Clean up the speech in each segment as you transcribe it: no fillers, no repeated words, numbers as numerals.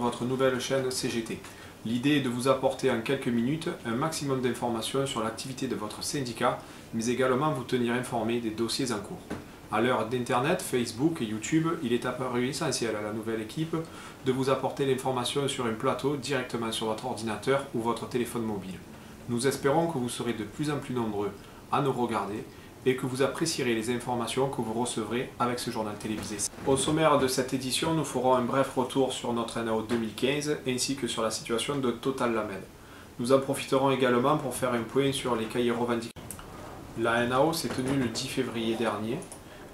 votre nouvelle chaîne CGT. L'idée est de vous apporter en quelques minutes un maximum d'informations sur l'activité de votre syndicat, mais également vous tenir informé des dossiers en cours. À l'heure d'Internet, Facebook et YouTube, il est apparu essentiel à la nouvelle équipe de vous apporter l'information sur un plateau directement sur votre ordinateur ou votre téléphone mobile. Nous espérons que vous serez de plus en plus nombreux à nous regarder et que vous apprécierez les informations que vous recevrez avec ce journal télévisé. Au sommaire de cette édition, nous ferons un bref retour sur notre NAO 2015 ainsi que sur la situation de Total Lamed. Nous en profiterons également pour faire un point sur les cahiers revendicatifs. La NAO s'est tenue le 10 février dernier.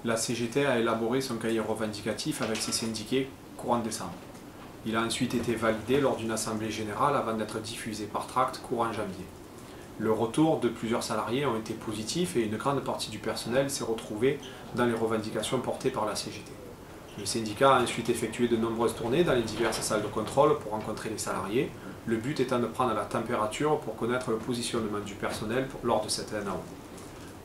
La CGT a élaboré son cahier revendicatif avec ses syndiqués courant décembre. Il a ensuite été validé lors d'une assemblée générale avant d'être diffusé par tract courant janvier. Le retour de plusieurs salariés ont été positifs et une grande partie du personnel s'est retrouvée dans les revendications portées par la CGT. Le syndicat a ensuite effectué de nombreuses tournées dans les diverses salles de contrôle pour rencontrer les salariés, le but étant de prendre la température pour connaître le positionnement du personnel lors de cette NAO.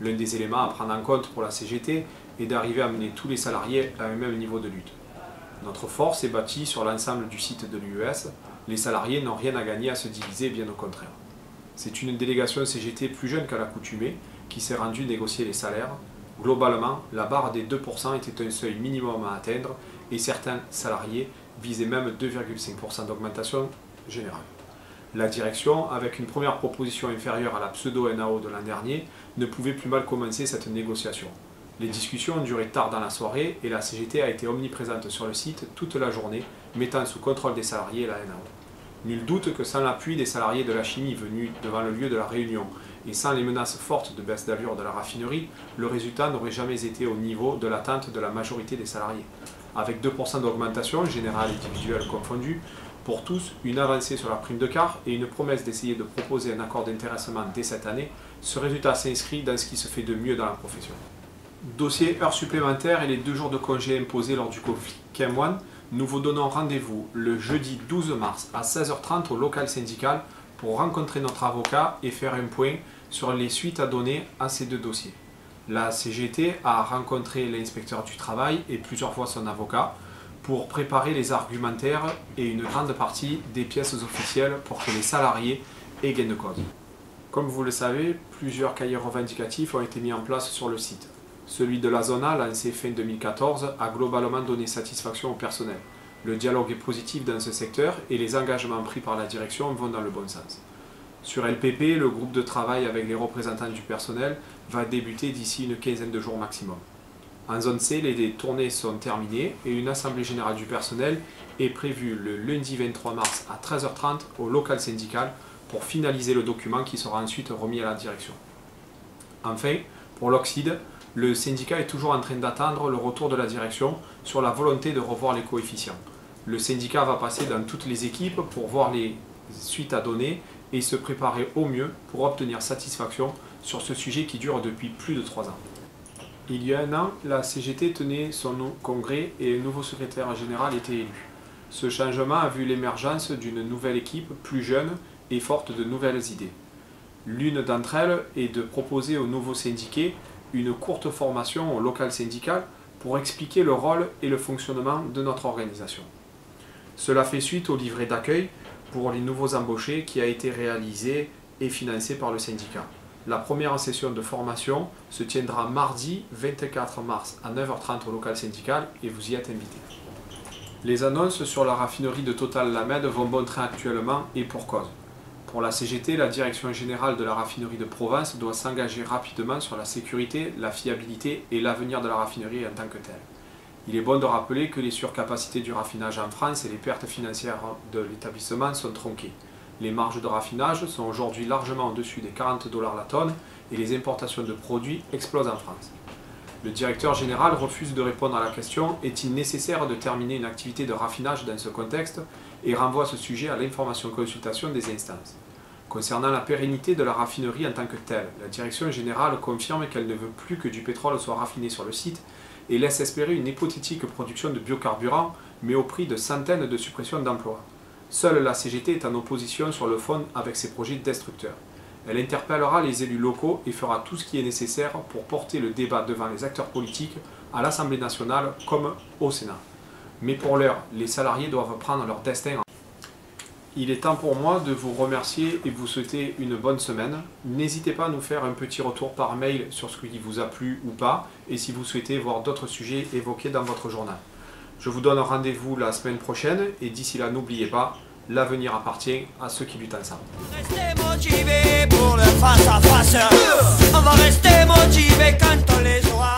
L'un des éléments à prendre en compte pour la CGT est d'arriver à mener tous les salariés à un même niveau de lutte. Notre force est bâtie sur l'ensemble du site de l'UES, les salariés n'ont rien à gagner à se diviser, bien au contraire. C'est une délégation CGT plus jeune qu'à l'accoutumée qui s'est rendue négocier les salaires. Globalement, la barre des 2% était un seuil minimum à atteindre et certains salariés visaient même 2,5% d'augmentation générale. La direction, avec une première proposition inférieure à la pseudo-NAO de l'an dernier, ne pouvait plus mal commencer cette négociation. Les discussions ont duré tard dans la soirée et la CGT a été omniprésente sur le site toute la journée, mettant sous contrôle des salariés la NAO. Nul doute que sans l'appui des salariés de la chimie venus devant le lieu de la réunion et sans les menaces fortes de baisse d'allure de la raffinerie, le résultat n'aurait jamais été au niveau de l'attente de la majorité des salariés. Avec 2% d'augmentation, générale et individuelle confondue, pour tous, une avancée sur la prime de quart et une promesse d'essayer de proposer un accord d'intéressement dès cette année, ce résultat s'inscrit dans ce qui se fait de mieux dans la profession. Dossier heures supplémentaires et les 2 jours de congé imposés lors du Covid KM1, nous vous donnons rendez-vous le jeudi 12 mars à 16h30 au local syndical pour rencontrer notre avocat et faire un point sur les suites à donner à ces 2 dossiers. La CGT a rencontré l'inspecteur du travail et plusieurs fois son avocat pour préparer les argumentaires et une grande partie des pièces officielles pour que les salariés aient gain de cause. Comme vous le savez, plusieurs cahiers revendicatifs ont été mis en place sur le site. Celui de la zona, lancé fin 2014, a globalement donné satisfaction au personnel. Le dialogue est positif dans ce secteur et les engagements pris par la direction vont dans le bon sens. Sur LPP, le groupe de travail avec les représentants du personnel va débuter d'ici une quinzaine de jours maximum. En zone C, les tournées sont terminées et une assemblée générale du personnel est prévue le lundi 23 mars à 13h30 au local syndical pour finaliser le document qui sera ensuite remis à la direction. Enfin, pour l'oxyde, le syndicat est toujours en train d'attendre le retour de la direction sur la volonté de revoir les coefficients. Le syndicat va passer dans toutes les équipes pour voir les suites à donner et se préparer au mieux pour obtenir satisfaction sur ce sujet qui dure depuis plus de 3 ans. Il y a un an, la CGT tenait son congrès et un nouveau secrétaire général était élu. Ce changement a vu l'émergence d'une nouvelle équipe plus jeune et forte de nouvelles idées. L'une d'entre elles est de proposer aux nouveaux syndiqués une courte formation au local syndical pour expliquer le rôle et le fonctionnement de notre organisation. Cela fait suite au livret d'accueil pour les nouveaux embauchés qui a été réalisé et financé par le syndicat. La première session de formation se tiendra mardi 24 mars à 9h30 au local syndical et vous y êtes invités. Les annonces sur la raffinerie de Total Lamed vont bon train actuellement et pour cause. Pour la CGT, la direction générale de la raffinerie de Provence doit s'engager rapidement sur la sécurité, la fiabilité et l'avenir de la raffinerie en tant que telle. Il est bon de rappeler que les surcapacités du raffinage en France et les pertes financières de l'établissement sont tronquées. Les marges de raffinage sont aujourd'hui largement au-dessus des 40 $ la tonne et les importations de produits explosent en France. Le directeur général refuse de répondre à la question « Est-il nécessaire de terminer une activité de raffinage dans ce contexte ?» et renvoie ce sujet à l'information-consultation des instances. Concernant la pérennité de la raffinerie en tant que telle, la direction générale confirme qu'elle ne veut plus que du pétrole soit raffiné sur le site et laisse espérer une hypothétique production de biocarburants, mais au prix de centaines de suppressions d'emplois. Seule la CGT est en opposition sur le fond avec ses projets destructeurs. Elle interpellera les élus locaux et fera tout ce qui est nécessaire pour porter le débat devant les acteurs politiques à l'Assemblée nationale comme au Sénat. Mais pour l'heure, les salariés doivent prendre leur destin en main. Il est temps pour moi de vous remercier et vous souhaiter une bonne semaine. N'hésitez pas à nous faire un petit retour par mail sur ce qui vous a plu ou pas, et si vous souhaitez voir d'autres sujets évoqués dans votre journal. Je vous donne rendez-vous la semaine prochaine, et d'ici là, n'oubliez pas, l'avenir appartient à ceux qui luttent ensemble. Restez motivés pour le face à face. On va rester motivés quand on les aura.